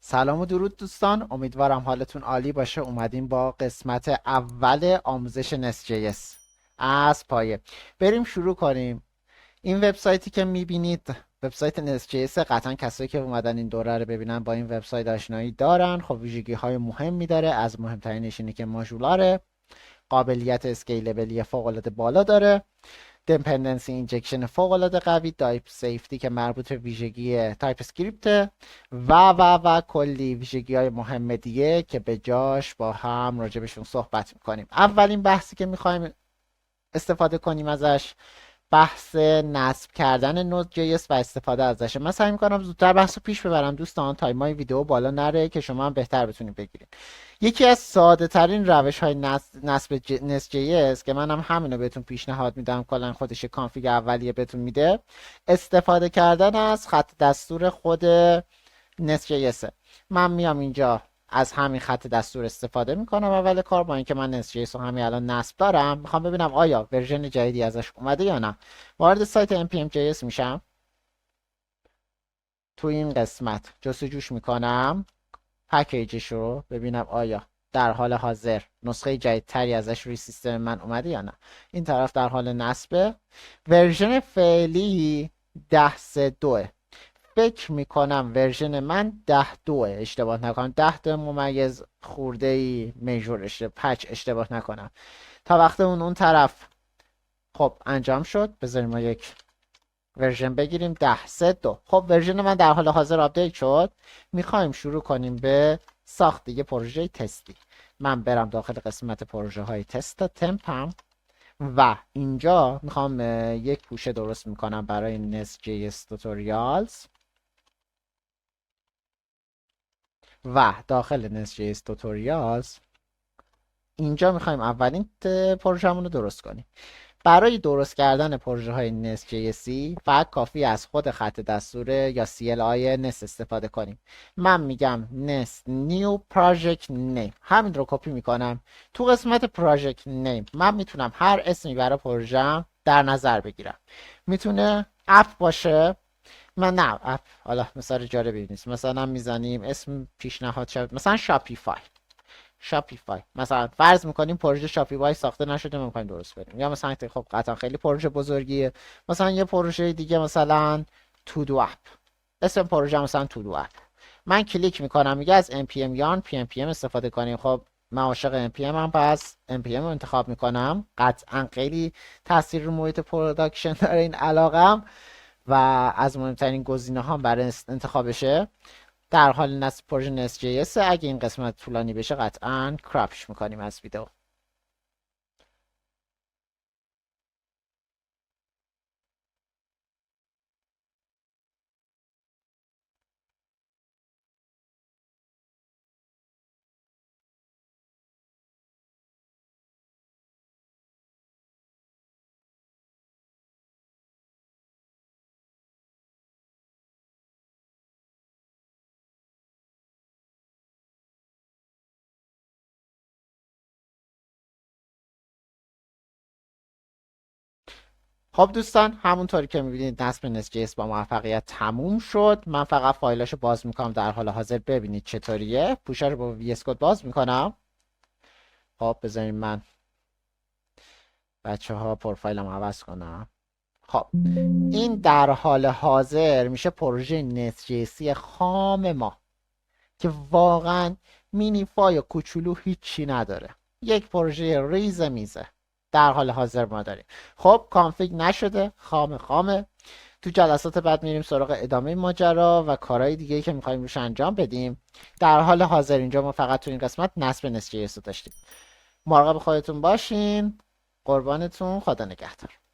سلام و درود دوستان، امیدوارم حالتون عالی باشه. اومدیم با قسمت اول آموزش نست.js از پایه. بریم شروع کنیم. این وبسایتی که میبینید وبسایت نست.js، قطعا کسایی که اومدن این دوره رو ببینن با این وبسایت آشنایی دارن. خب ویژگی های مهمی داره، از مهمترینش اینه که ماژولاره، قابلیت اسکیلبلی فوق العاده بالا داره، دیپندنسی اینجکشن فوق العاده قوی، تایپ سیفتی که مربوط به ویژگی تایپ اسکریپت و کلی ویژگی های مهم دیگه که به جاش با هم راجبشون صحبت میکنیم. اولین بحثی که میخوایم استفاده کنیم ازش بحث نصب کردن نود جی اس و استفاده ازشه. من سعی میکنم زودتر بحث رو پیش ببرم دوستان، تایمای ویدیو بالا نره که شما هم بهتر بتونید بگیرید. یکی از ساده ترین روش های نصب نست جی اس که منم همینو بهتون پیشنهاد میدم، کلا خودش کانفیگ اولیه بهتون میده، استفاده کردن از خط دستور خود نست جی اس. من میام اینجا از همین خط دستور استفاده میکنم اول کار، با اینکه من نست جی اس رو همین الان نصب دارم، میخوام ببینم آیا ورژن جدیدی ازش اومده یا نه. وارد سایت npm.js میشم، تو این قسمت جستجوش میکنم پکیجش رو ببینم آیا در حال حاضر نسخه جدیدتری ازش روی سیستم من اومده یا نه. این طرف در حال نصبه. ورژن فعلی 10.3.2. فکر میکنم ورژن من 10.2، اشتباه نکنم 10 ممیز خورده ای میجور پچ اشتباه نکنم. تا وقت اون طرف خب انجام شد، بذاریم ما یک ورژن بگیریم 10.3.2. خب ورژن من در حال حاضر آپدیت شد. میخوایم شروع کنیم به ساخت یه پروژه تستی. من برم داخل قسمت پروژه های تست تمپم و اینجا میخوام یک پوشه درست میکنم برای Nest.js Tutorials و داخل Nest.js Tutorials اینجا میخوایم اولین پروژه‌مون رو درست کنیم. برای درست کردن پروژه های نست جی اسی فقط کافی از خود خط دستور یا CLI نست استفاده کنیم. من میگم نست نیو پراجکت نیم، همین رو کپی میکنم. تو قسمت پراجکت نیم من میتونم هر اسمی برای پروژه در نظر بگیرم. میتونه اپ باشه، من نه اپ حالا مثال جالبی نیست، مثلا میزنیم اسم پیشنهاد شد مثلا شاپیفای. مثلا فرض میکنیم پروژه شاپیفای ساخته نشده، ما میخوایم درست کنیم. یا مثلا خب قطعا خیلی پروژه بزرگیه، مثلا یه پروژه دیگه مثلا تودو اپ، اسم پروژه مثلا تودو اپ. من کلیک میکنم میگه از npm yarn pnpm استفاده کنیم. خب من عاشق npm هم، پس npm رو انتخاب میکنم. قطعا خیلی تاثیر رو محیط پروداکشن داره این علاقم و از مهمترین گزینه ها برای انتخابشه. در حال نصب پروژه نست جی اس. اگه این قسمت طولانی بشه قطعا کراپش میکنیم از ویدیو. خب دوستان، همونطوری که میبینید نصب نست جی اس با موفقیت تموم شد. من فقط فایلاشو باز میکنم در حال حاضر ببینید چطوریه. پوشه رو با وی اس کد باز میکنم. خب بذارید من بچه ها پروفایلم عوض کنم. خب این در حال حاضر میشه پروژه نست جی اسی خام ما که واقعا مینی فای کوچولو هیچی نداره، یک پروژه ریز میزه در حال حاضر ما داریم. خب کانفیگ نشده، خامه. تو جلسات بعد میریم سراغ ادامه ماجرا و کارهای دیگه که میخوایم روش انجام بدیم. در حال حاضر اینجا ما فقط تو این قسمت نصب نست جی اس رو داشتیم. مراقب خودتون باشین. قربانتون، خدا نگهدار.